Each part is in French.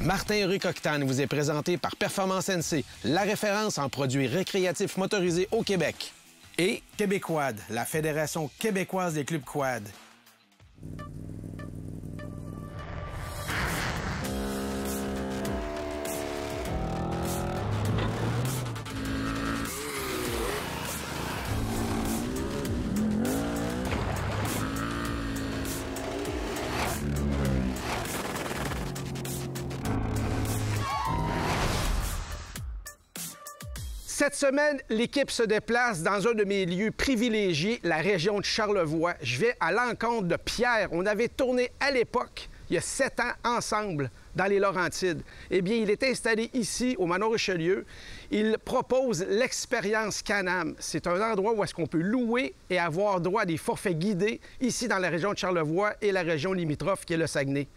Martin Rue Octane vous est présenté par Performance NC, la référence en produits récréatifs motorisés au Québec. Et Québéquad, la Fédération québécoise des clubs quad. Cette semaine, l'équipe se déplace dans un de mes lieux privilégiés, la région de Charlevoix. Je vais à l'encontre de Pierre. On avait tourné à l'époque, il y a 7 ans, ensemble, dans les Laurentides. Eh bien, il est installé ici, au Manoir Richelieu. Il propose l'expérience Can-Am. C'est un endroit où est-ce qu'on peut louer et avoir droit à des forfaits guidés, ici dans la région de Charlevoix et la région limitrophe, qui est le Saguenay.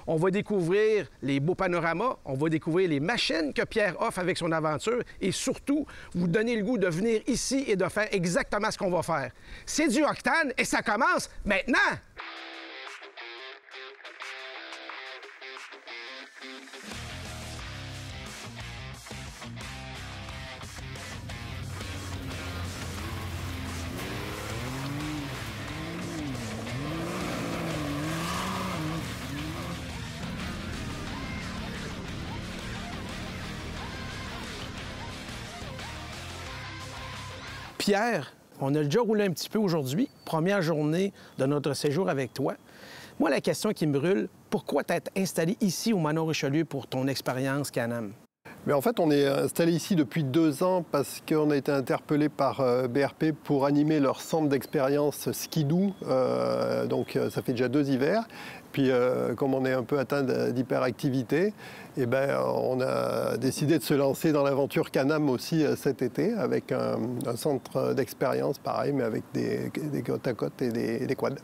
On va découvrir les beaux panoramas, on va découvrir les machines que Pierre offre avec son aventure et surtout, vous donner le goût de venir ici et de faire exactement ce qu'on va faire. C'est du octane et ça commence maintenant! Pierre, on a déjà roulé un petit peu aujourd'hui, première journée de notre séjour avec toi. Moi, la question qui me brûle, pourquoi t'être installé ici au Manoir Richelieu pour ton expérience Can-Am? Mais en fait, on est installé ici depuis 2 ans parce qu'on a été interpellé par BRP pour animer leur centre d'expérience skidoo. Donc, ça fait déjà 2 hivers. Puis, comme on est un peu atteint d'hyperactivité, eh ben, on a décidé de se lancer dans l'aventure Can-Am aussi cet été avec un centre d'expérience pareil, mais avec des côte à côte et des quads.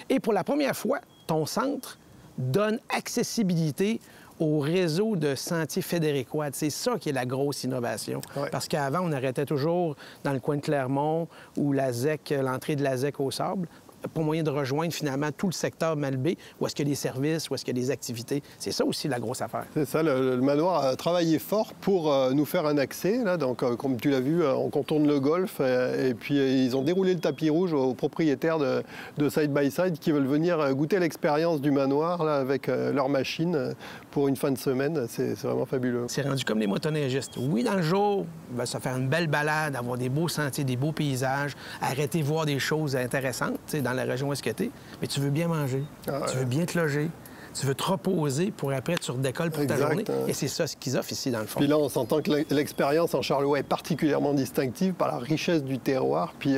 Et pour la première fois, ton centre donne accessibilité au réseau de sentiers fédériquad. C'est ça qui est la grosse innovation. Ouais. Parce qu'avant, on arrêtait toujours dans le coin de Clermont ou la ZEC, l'entrée de la ZEC au Sable, pour moyen de rejoindre finalement tout le secteur Malbaie, où est-ce qu'il y a des services, où est-ce qu'il y a des activités. C'est ça aussi la grosse affaire. C'est ça, le manoir a travaillé fort pour nous faire un accès. Là. Donc, comme tu l'as vu, on contourne le golf et puis ils ont déroulé le tapis rouge aux propriétaires de Side by Side qui veulent venir goûter l'expérience du manoir là, avec leur machine pour une fin de semaine. C'est vraiment fabuleux. C'est rendu comme les motoneigistes. Oui, dans le jour, ben, ça fait une belle balade, avoir des beaux sentiers, des beaux paysages, arrêter voir des choses intéressantes, dans la région où est-ce que t'es, mais tu veux bien manger, tu veux bien te loger, tu veux te reposer pour après tu redécolles pour ta journée. Et c'est ça ce qu'ils offrent ici, dans le fond. Puis là, on s'entend que l'expérience en Charlevoix est particulièrement distinctive par la richesse du terroir, puis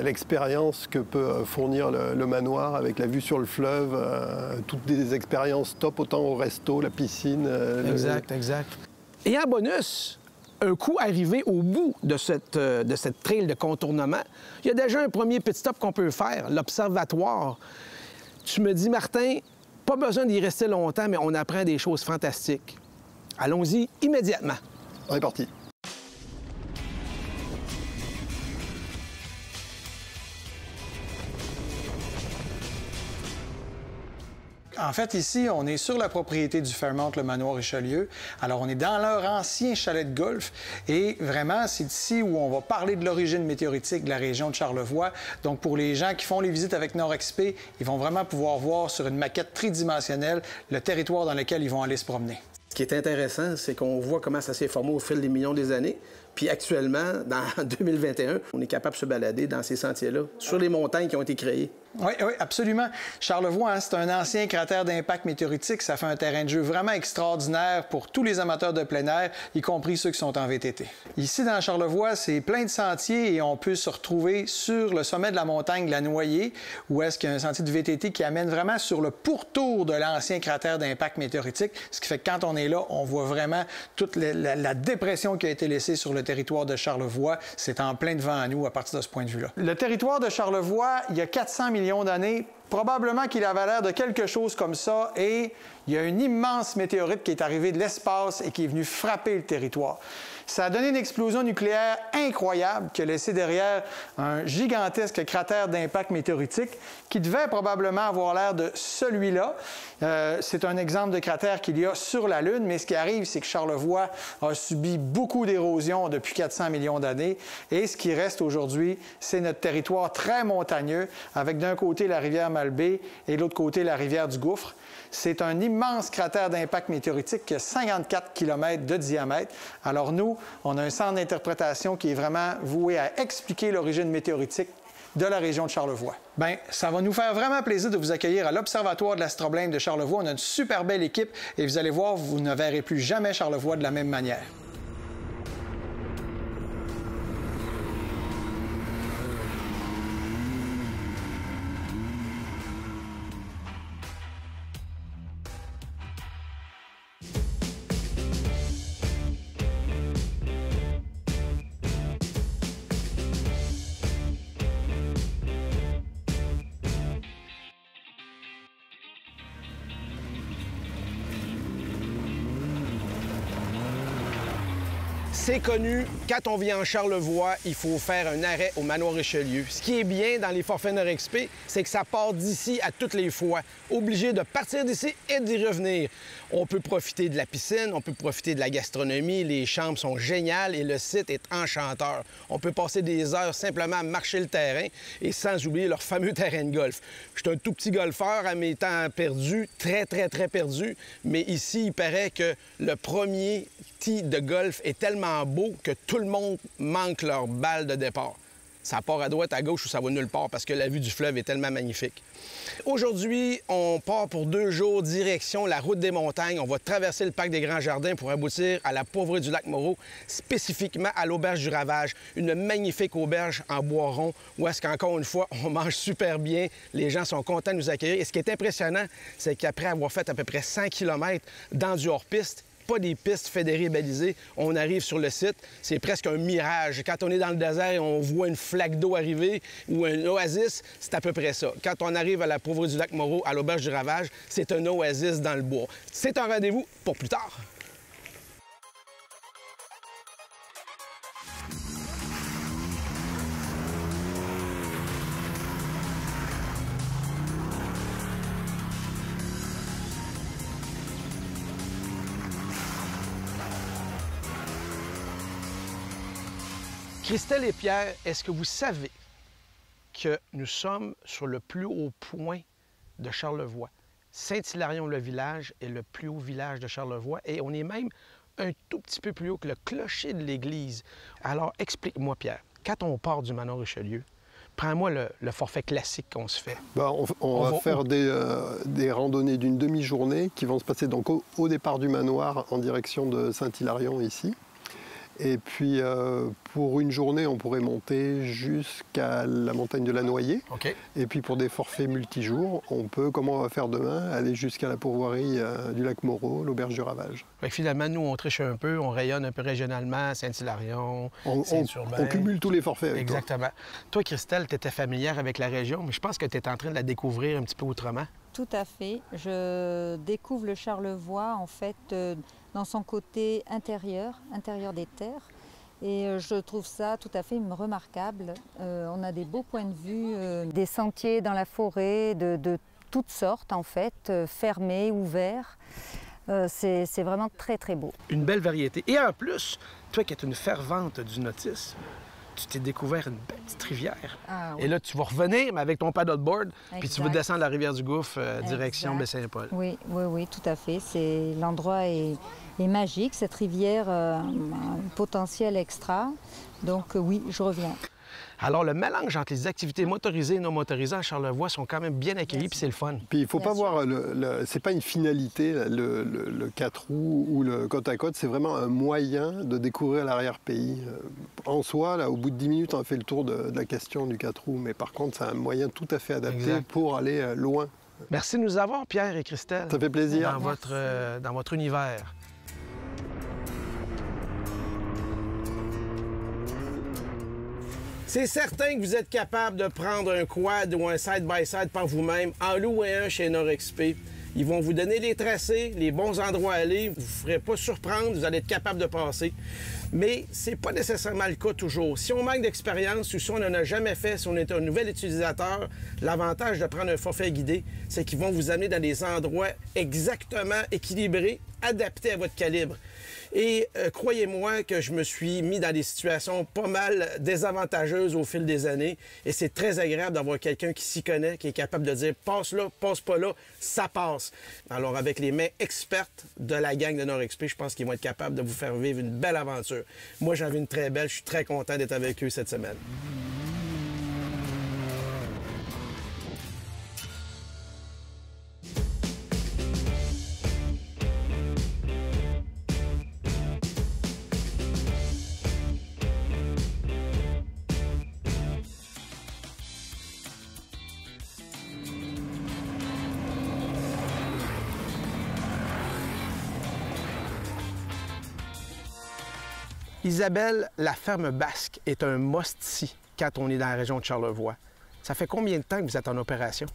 l'expérience que peut fournir le manoir avec la vue sur le fleuve, toutes des expériences top, autant au resto, la piscine. Exact. Et en bonus, un coup arrivé au bout de cette trail de contournement, il y a déjà un premier petit stop qu'on peut faire, l'observatoire. Tu me dis, Martin, pas besoin d'y rester longtemps, mais on apprend des choses fantastiques. Allons-y immédiatement. On est parti. En fait, ici, on est sur la propriété du Fairmont, le Manoir Richelieu. Alors, on est dans leur ancien chalet de golf. Et vraiment, c'est ici où on va parler de l'origine météoritique de la région de Charlevoix. Donc, pour les gens qui font les visites avec NordXP, ils vont vraiment pouvoir voir sur une maquette tridimensionnelle le territoire dans lequel ils vont aller se promener. Ce qui est intéressant, c'est qu'on voit comment ça s'est formé au fil des millions des années. Puis actuellement, dans 2021, on est capable de se balader dans ces sentiers-là, sur les montagnes qui ont été créées. Oui, absolument. Charlevoix, hein, c'est un ancien cratère d'impact météoritique. Ça fait un terrain de jeu vraiment extraordinaire pour tous les amateurs de plein air, y compris ceux qui sont en VTT. Ici, dans Charlevoix, c'est plein de sentiers et on peut se retrouver sur le sommet de la montagne de la Noyée, où est-ce qu'il y a un sentier de VTT qui amène vraiment sur le pourtour de l'ancien cratère d'impact météoritique, ce qui fait que quand on est là, on voit vraiment toute la dépression qui a été laissée sur le territoire de Charlevoix. C'est en plein devant nous à partir de ce point de vue-là. Le territoire de Charlevoix, il y a 400 000 millions d'années, probablement qu'il avait l'air de quelque chose comme ça, et il y a une immense météorite qui est arrivée de l'espace et qui est venue frapper le territoire. Ça a donné une explosion nucléaire incroyable qui a laissé derrière un gigantesque cratère d'impact météoritique qui devait probablement avoir l'air de celui-là. C'est un exemple de cratère qu'il y a sur la Lune, mais ce qui arrive, c'est que Charlevoix a subi beaucoup d'érosion depuis 400 millions d'années, et ce qui reste aujourd'hui, c'est notre territoire très montagneux, avec d'un côté la rivière Malbaie et de l'autre côté la rivière du Gouffre. C'est un immense cratère d'impact météoritique qui a 54 km de diamètre. Alors nous, on a un centre d'interprétation qui est vraiment voué à expliquer l'origine météoritique de la région de Charlevoix. Bien, ça va nous faire vraiment plaisir de vous accueillir à l'Observatoire de l'astroblème de Charlevoix. On a une super belle équipe et vous allez voir, vous ne verrez plus jamais Charlevoix de la même manière. C'est connu, quand on vient en Charlevoix, il faut faire un arrêt au Manoir Richelieu. Ce qui est bien dans les forfaits NorXP, c'est que ça part d'ici à toutes les fois. Obligé de partir d'ici et d'y revenir. On peut profiter de la piscine, on peut profiter de la gastronomie, les chambres sont géniales et le site est enchanteur. On peut passer des heures simplement à marcher le terrain et sans oublier leur fameux terrain de golf. Je suis un tout petit golfeur à mes temps perdus, très perdu, mais ici, il paraît que le premier tee de golf est tellement beau que tout le monde manque leur balle de départ. Ça part à droite, à gauche ou ça va nulle part parce que la vue du fleuve est tellement magnifique. Aujourd'hui, on part pour 2 jours direction la route des montagnes. On va traverser le parc des Grands Jardins pour aboutir à la pourvoirie du lac Moreau, spécifiquement à l'auberge du Ravage, une magnifique auberge en bois rond où est-ce qu'encore une fois, on mange super bien, les gens sont contents de nous accueillir. Et ce qui est impressionnant, c'est qu'après avoir fait à peu près 100 km dans du hors-piste, pas des pistes fédérées balisées. On arrive sur le site, c'est presque un mirage. Quand on est dans le désert et on voit une flaque d'eau arriver ou un oasis, c'est à peu près ça. Quand on arrive à la pourvoirie du lac Moreau, à l'auberge du Ravage, c'est un oasis dans le bois. C'est un rendez-vous pour plus tard. Christelle et Pierre, est-ce que vous savez que nous sommes sur le plus haut point de Charlevoix? Saint-Hilarion-le-Village est le plus haut village de Charlevoix et on est même un tout petit peu plus haut que le clocher de l'église. Alors, explique-moi, Pierre, quand on part du Manoir Richelieu, prends-moi le forfait classique qu'on se fait. Ben, on va faire des randonnées d'une demi-journée qui vont se passer donc au départ du manoir en direction de Saint-Hilarion ici. Et puis, pour une journée, on pourrait monter jusqu'à la montagne de la Noyer. Okay. Et puis, pour des forfaits multijours, on peut, comme on va faire demain, aller jusqu'à la pourvoirie du lac Moreau, l'auberge du Ravage. Fait que finalement, nous, on triche un peu, on rayonne un peu régionalement, Saint-Hilarion, Saint-Urbain. On cumule tous les forfaits avec Exactement. Toi, Christelle, tu étais familière avec la région, mais je pense que tu es en train de la découvrir un petit peu autrement. Tout à fait. Je découvre le Charlevoix, en fait, dans son côté intérieur des terres. Et je trouve ça tout à fait remarquable. On a des beaux points de vue, des sentiers dans la forêt de toutes sortes, en fait, fermés, ouverts. C'est vraiment très beau. Une belle variété. Et en plus, toi qui es une fervente du nautisme, tu t'es découvert une belle petite rivière. Ah, oui. Et là, tu vas revenir, mais avec ton paddleboard, puis tu vas Exact. descendre la rivière du Gouffre, direction Baie-Saint-Paul. Oui, tout à fait. L'endroit est magique. Cette rivière a un potentiel extra. Donc oui, je reviens. Alors, le mélange entre les activités motorisées et non motorisées à Charlevoix sont quand même bien accueillis, puis c'est le fun. Puis il ne faut Bien pas voir, c'est pas une finalité, le 4 roues ou le côte à côte, c'est vraiment un moyen de découvrir l'arrière-pays. En soi, là, au bout de 10 minutes, on a fait le tour de la question du 4 roues, mais par contre, c'est un moyen tout à fait adapté Exact. pour aller loin. Merci de nous avoir, Pierre et Christelle. Ça fait plaisir. Dans votre univers. C'est certain que vous êtes capable de prendre un quad ou un side-by-side par vous-même, en louer un chez NorXP. Ils vont vous donner les tracés, les bons endroits à aller. Vous ne vous ferez pas surprendre, vous allez être capable de passer. Mais c'est pas nécessairement le cas toujours. Si on manque d'expérience ou si on n'en a jamais fait, si on est un nouvel utilisateur, l'avantage de prendre un forfait guidé, c'est qu'ils vont vous amener dans des endroits exactement équilibrés, adaptés à votre calibre. Et croyez-moi que je me suis mis dans des situations pas mal désavantageuses au fil des années. Et c'est très agréable d'avoir quelqu'un qui s'y connaît, qui est capable de dire « passe là, passe pas là, ça passe ». Alors avec les mains expertes de la gang de NorXP, je pense qu'ils vont être capables de vous faire vivre une belle aventure. Moi, j'en ai une très belle. Je suis très content d'être avec eux cette semaine. Isabelle, la ferme basque est un must-see quand on est dans la région de Charlevoix. Ça fait combien de temps que vous êtes en opération?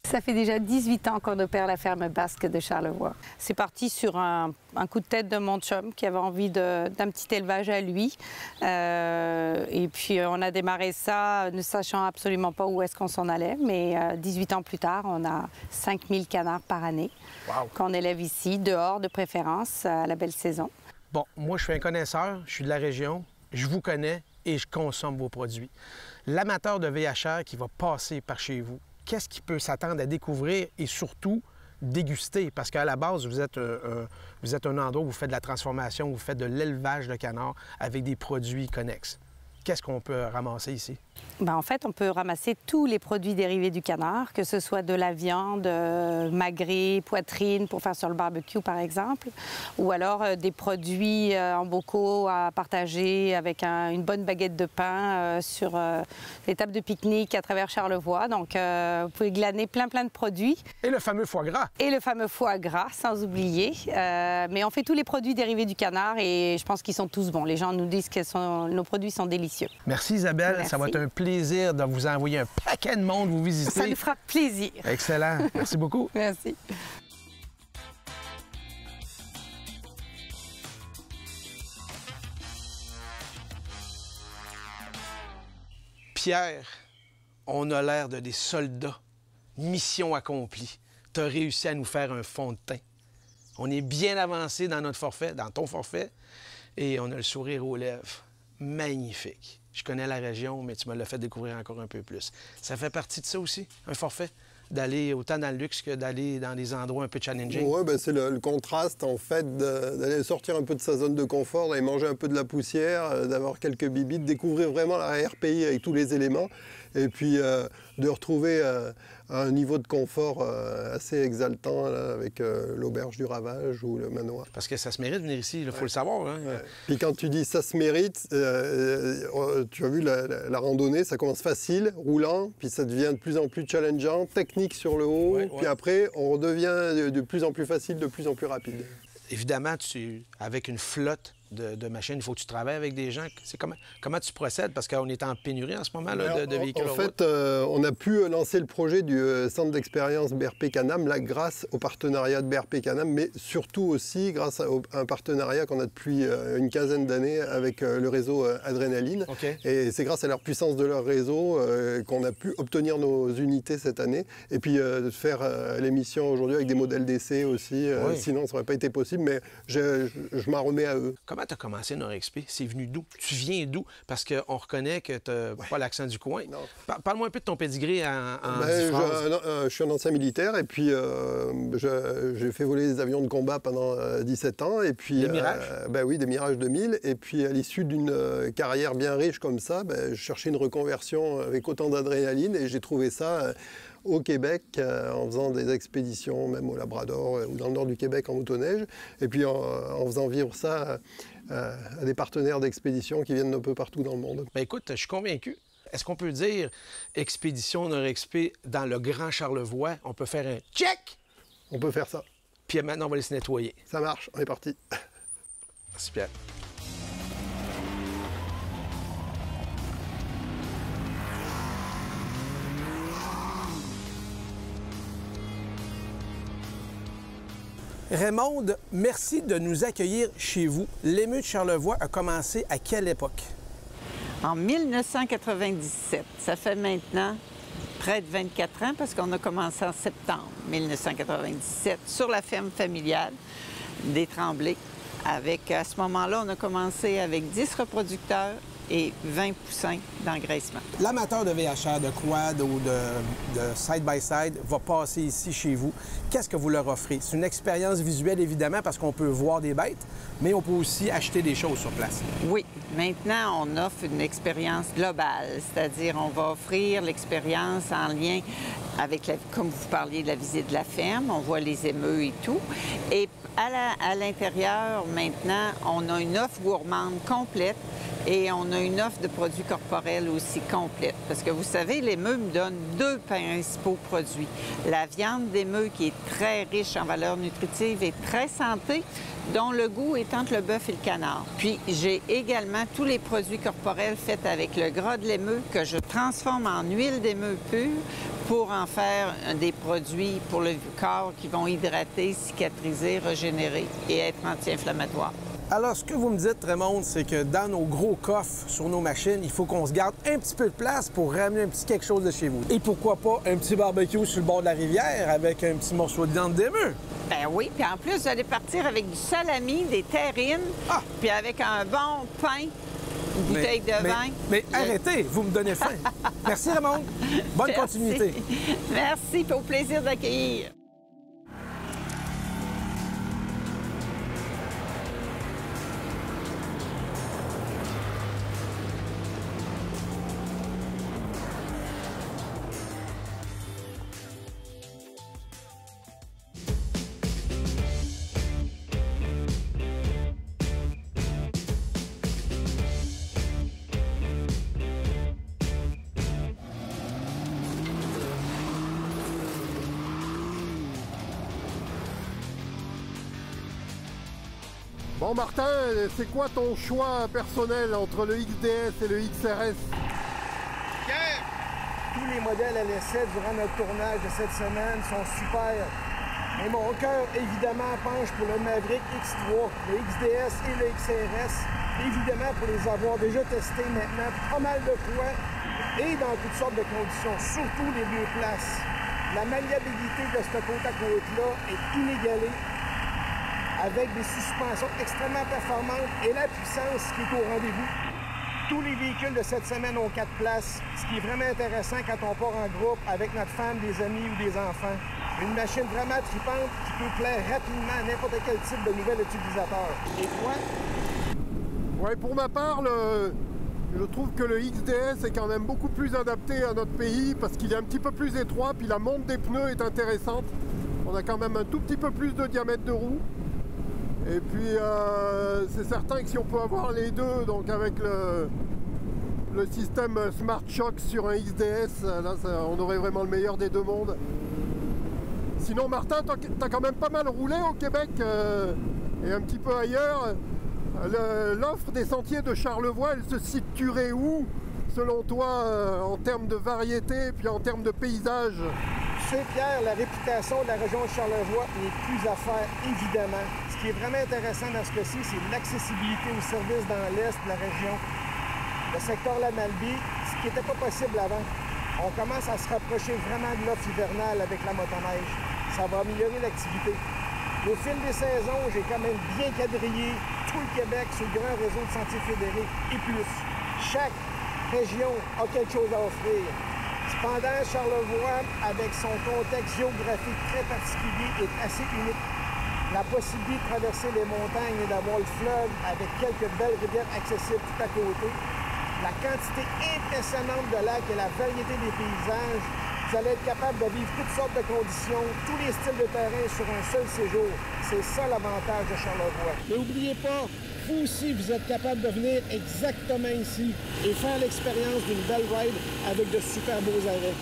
Ça fait déjà 18 ans qu'on opère la ferme basque de Charlevoix. C'est parti sur un coup de tête de mon chum qui avait envie d'un petit élevage à lui. Et puis on a démarré ça ne sachant absolument pas où est-ce qu'on s'en allait. Mais 18 ans plus tard, on a 5000 canards par année qu'on élève ici, dehors de préférence, à la belle saison. Bon, moi, je suis un connaisseur, je suis de la région, je vous connais et je consomme vos produits. L'amateur de VHR qui va passer par chez vous, qu'est-ce qu'il peut s'attendre à découvrir et surtout déguster? Parce qu'à la base, vous êtes un endroit où vous faites de la transformation, où vous faites de l'élevage de canards avec des produits connexes. Qu'est-ce qu'on peut ramasser ici? Bien, en fait, on peut ramasser tous les produits dérivés du canard, que ce soit de la viande, magret, poitrine pour faire sur le barbecue, par exemple, ou alors des produits en bocaux à partager avec une bonne baguette de pain sur les tables de pique-nique à travers Charlevoix. Donc, vous pouvez glaner plein de produits. Et le fameux foie gras. Et le fameux foie gras, sans oublier. Mais on fait tous les produits dérivés du canard et je pense qu'ils sont tous bons. Les gens nous disent que nos produits sont délicieux. Merci Isabelle, Merci. Ça va être un plaisir de vous envoyer un paquet de monde vous visiter. Ça nous fera plaisir. Excellent, merci beaucoup. Merci. Pierre, on a l'air de des soldats. Mission accomplie. Tu as réussi à nous faire un fond de teint. On est bien avancé dans notre forfait, dans ton forfait, et on a le sourire aux lèvres. Magnifique. Je connais la région, mais tu me l'as fait découvrir encore un peu plus. Ça fait partie de ça aussi, un forfait? D'aller autant dans le luxe que d'aller dans des endroits un peu challenging? Oui, ben c'est le contraste, en fait, d'aller sortir un peu de sa zone de confort, d'aller manger un peu de la poussière, d'avoir quelques bibites, découvrir vraiment la RPI avec tous les éléments, et puis de retrouver un niveau de confort assez exaltant là, avec l'auberge du Ravage ou le manoir. Parce que ça se mérite de venir ici, il faut le savoir. Hein? Ouais. Puis quand tu dis ça se mérite, tu as vu la randonnée, ça commence facile, roulant, puis ça devient de plus en plus challengeant, technique sur le haut, puis après on redevient de plus en plus facile, de plus en plus rapide. Évidemment, avec une flotte de machines, il faut que tu travailles avec des gens. Comment tu procèdes? Parce qu'on est en pénurie en ce moment là, de véhicules. En fait, on a pu lancer le projet du centre d'expérience BRP Can-Am là, grâce au partenariat de BRP Can-Am, mais surtout aussi grâce à un partenariat qu'on a depuis une quinzaine d'années avec le réseau Adrénaline. Okay. Et c'est grâce à leur puissance de leur réseau qu'on a pu obtenir nos unités cette année. Et puis de faire l'émission aujourd'hui avec des modèles d'essai aussi. Sinon, ça n'aurait pas été possible, mais je m'en remets à eux. Comment tu as commencé NorXP? C'est venu d'où? Tu viens d'où? Parce qu'on reconnaît que tu n'as pas l'accent du coin. Parle-moi un peu de ton pédigré en 10 phrases. Je suis un ancien militaire et puis j'ai fait voler des avions de combat pendant 17 ans. Et puis, des Mirages? Oui, des Mirages 2000. Et puis à l'issue d'une carrière bien riche comme ça, je cherchais une reconversion avec autant d'adrénaline et j'ai trouvé ça au Québec en faisant des expéditions, même au Labrador ou dans le nord du Québec en motoneige. Et puis en faisant vivre ça à des partenaires d'expédition qui viennent d'un peu partout dans le monde. Bien, écoute, je suis convaincu. Est-ce qu'on peut dire expédition NorXP dans le Grand Charlevoix? On peut faire un check? On peut faire ça. Puis maintenant, on va les se nettoyer. Ça marche, on est parti. Merci Pierre. Raymonde, merci de nous accueillir chez vous. L'émeute de Charlevoix a commencé à quelle époque? En 1997. Ça fait maintenant près de 24 ans parce qu'on a commencé en septembre 1997 sur la ferme familiale des Tremblay. À ce moment-là, on a commencé avec 10 reproducteurs et 20 poussins d'engraissement. L'amateur de VHR, de quad ou de side-by-side va passer ici chez vous. Qu'est-ce que vous leur offrez? C'est une expérience visuelle, évidemment, parce qu'on peut voir des bêtes, mais on peut aussi acheter des choses sur place. Oui. Maintenant, on offre une expérience globale, c'est-à-dire on va offrir l'expérience en lien avec, comme vous parliez, de la visite de la ferme. On voit les émeus et tout. Et à l'intérieur, maintenant, on a une offre gourmande complète. Et on a une offre de produits corporels aussi complète. Parce que vous savez, l'émeu me donne 2 principaux produits. La viande d'émeu qui est très riche en valeurs nutritives et très santé, dont le goût est entre le bœuf et le canard. Puis j'ai également tous les produits corporels faits avec le gras de l'émeu que je transforme en huile d'émeu pure pour en faire des produits pour le corps qui vont hydrater, cicatriser, régénérer et être anti-inflammatoires. Alors, ce que vous me dites, Raymonde, c'est que dans nos gros coffres sur nos machines, il faut qu'on se garde un petit peu de place pour ramener un petit quelque chose de chez vous. Et pourquoi pas un petit barbecue sur le bord de la rivière avec un petit morceau de viande d'émeu? Ben oui, puis en plus, vous allez partir avec du salami, des terrines, puis avec un bon pain, une bouteille de vin. Mais arrêtez, vous me donnez faim. Merci, Raymonde. Bonne continuité. Merci, puis au plaisir d'accueillir. Bon Martin, c'est quoi ton choix personnel entre le XDS et le XRS? Tous les modèles à l'essai durant notre tournage de cette semaine sont super. Mais mon cœur, évidemment, penche pour le Maverick X3, le XDS et le XRS. Évidemment, pour les avoir déjà testés maintenant pas mal de fois et dans toutes sortes de conditions, surtout les deux places. La maniabilité de ce côte à côte-là est inégalée, avec des suspensions extrêmement performantes et la puissance qui est au rendez-vous. Tous les véhicules de cette semaine ont 4 places, ce qui est vraiment intéressant quand on part en groupe avec notre femme, des amis ou des enfants. Une machine vraiment tripante qui peut plaire rapidement à n'importe quel type de nouvel utilisateur. Et toi? Ouais, pour ma part, je trouve que le XDS est quand même beaucoup plus adapté à notre pays parce qu'il est un petit peu plus étroit, puis la monte des pneus est intéressante. On a quand même un tout petit peu plus de diamètre de roue. Et puis c'est certain que si on peut avoir les deux, donc avec le système Smart Shock sur un XDS, là on aurait vraiment le meilleur des deux mondes. Sinon Martin, t'as quand même pas mal roulé au Québec et un petit peu ailleurs. L'offre des sentiers de Charlevoix, elle se situerait où selon toi en termes de variété et puis en termes de paysage? Tu sais Pierre, la réputation de la région de Charlevoix n'est plus à faire, évidemment. Ce qui est vraiment intéressant dans ce cas-ci, c'est l'accessibilité aux services dans l'est de la région. Le secteur La Malbaie, ce qui n'était pas possible avant. On commence à se rapprocher vraiment de l'offre hivernale avec la motoneige. Ça va améliorer l'activité. Au fil des saisons, j'ai quand même bien quadrillé tout le Québec sur le grand réseau de sentiers fédérés et plus. Chaque région a quelque chose à offrir. Cependant, Charlevoix, avec son contexte géographique très particulier, est assez unique. La possibilité de traverser les montagnes et d'avoir le fleuve avec quelques belles rivières accessibles tout à côté, la quantité impressionnante de lacs et la variété des paysages, vous allez être capable de vivre toutes sortes de conditions, tous les styles de terrain sur un seul séjour. C'est ça l'avantage de Charlevoix. Mais n'oubliez pas, vous aussi, vous êtes capable de venir exactement ici et faire l'expérience d'une belle ride avec de super beaux arrêts.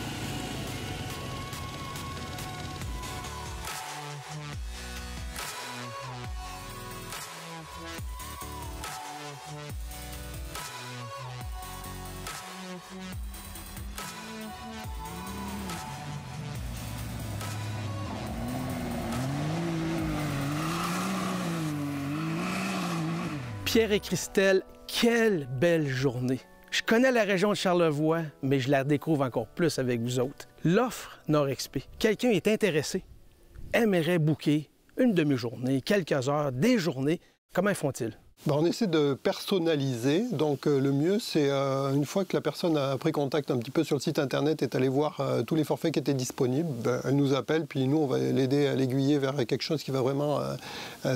Pierre et Christelle, quelle belle journée! Je connais la région de Charlevoix, mais je la découvre encore plus avec vous autres. L'offre Nord-Exp. Quelqu'un est intéressé, aimerait booker une demi-journée, quelques heures, des journées. Comment font-ils? On essaie de personnaliser. Donc, le mieux, c'est une fois que la personne a pris contact un petit peu sur le site Internet et est allée voir tous les forfaits qui étaient disponibles, elle nous appelle, puis nous, on va l'aider à l'aiguiller vers quelque chose qui va vraiment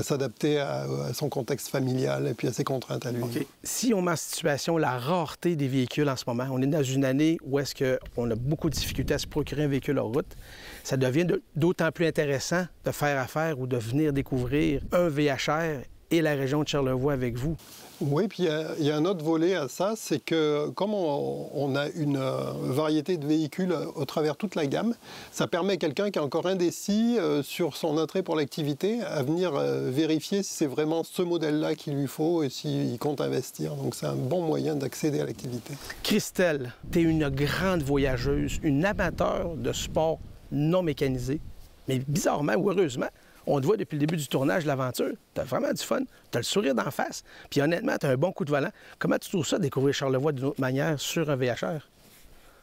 s'adapter à son contexte familial et puis à ses contraintes à lui. Okay. Si on met en situation la rareté des véhicules en ce moment, on est dans une année où est-ce qu'on a beaucoup de difficultés à se procurer un véhicule en route, ça devient d'autant plus intéressant de faire affaire ou de venir découvrir un VHR et la région de Charlevoix avec vous. Oui, puis il y a un autre volet à ça, c'est que comme on a une variété de véhicules au travers toute la gamme, ça permet à quelqu'un qui est encore indécis sur son attrait pour l'activité à venir vérifier si c'est vraiment ce modèle-là qu'il lui faut et s'il compte investir. Donc c'est un bon moyen d'accéder à l'activité. Christelle, tu es une grande voyageuse, une amateur de sport non mécanisé, mais bizarrement ou heureusement, on te voit depuis le début du tournage de l'aventure. Tu as vraiment du fun. Tu as le sourire d'en face. Puis honnêtement, tu as un bon coup de volant. Comment tu trouves ça, découvrir Charlevoix d'une autre manière sur un VHR?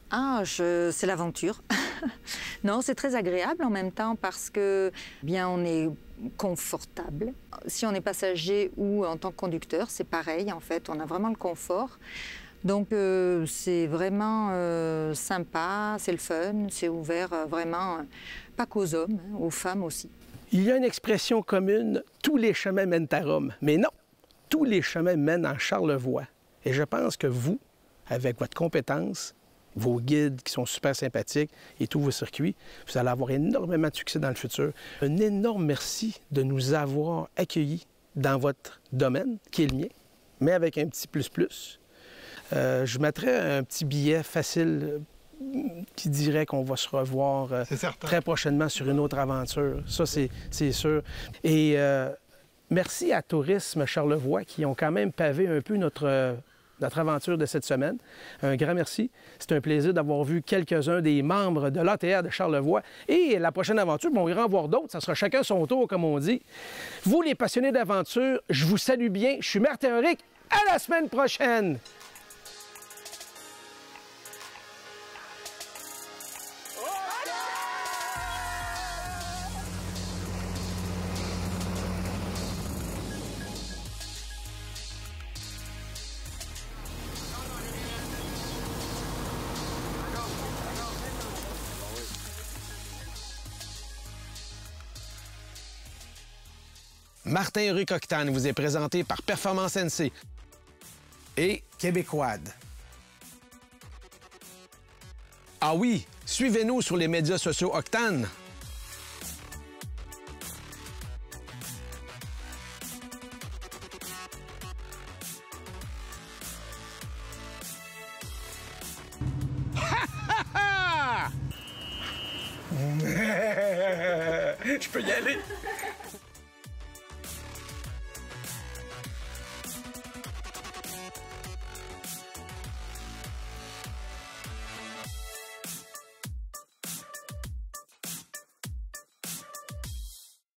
Ah, c'est l'aventure. Non, c'est très agréable en même temps parce que, bien, on est confortable. Si on est passager ou en tant que conducteur, c'est pareil, en fait. On a vraiment le confort. Donc, c'est vraiment sympa, c'est le fun, c'est ouvert vraiment, pas qu'aux hommes, hein, aux femmes aussi. Il y a une expression commune, tous les chemins mènent à Rome. Mais non, tous les chemins mènent en Charlevoix. Et je pense que vous, avec votre compétence, vos guides qui sont super sympathiques et tous vos circuits, vous allez avoir énormément de succès dans le futur. Un énorme merci de nous avoir accueillis dans votre domaine, qui est le mien, mais avec un petit plus-plus. Je mettrais un petit billet facile qui dirait qu'on va se revoir très prochainement sur une autre aventure. Ça, c'est sûr. Et merci à Tourisme Charlevoix qui ont quand même pavé un peu notre aventure de cette semaine. Un grand merci. C'est un plaisir d'avoir vu quelques-uns des membres de l'ATR de Charlevoix. Et la prochaine aventure, on ira en voir d'autres. Ça sera chacun son tour, comme on dit. Vous, les passionnés d'aventure, je vous salue bien. Je suis Martin Henrique. À la semaine prochaine! Martin Henrique Octane vous est présenté par Performance NC et Québécoide. Ah oui, suivez-nous sur les médias sociaux Octane. Je peux y aller?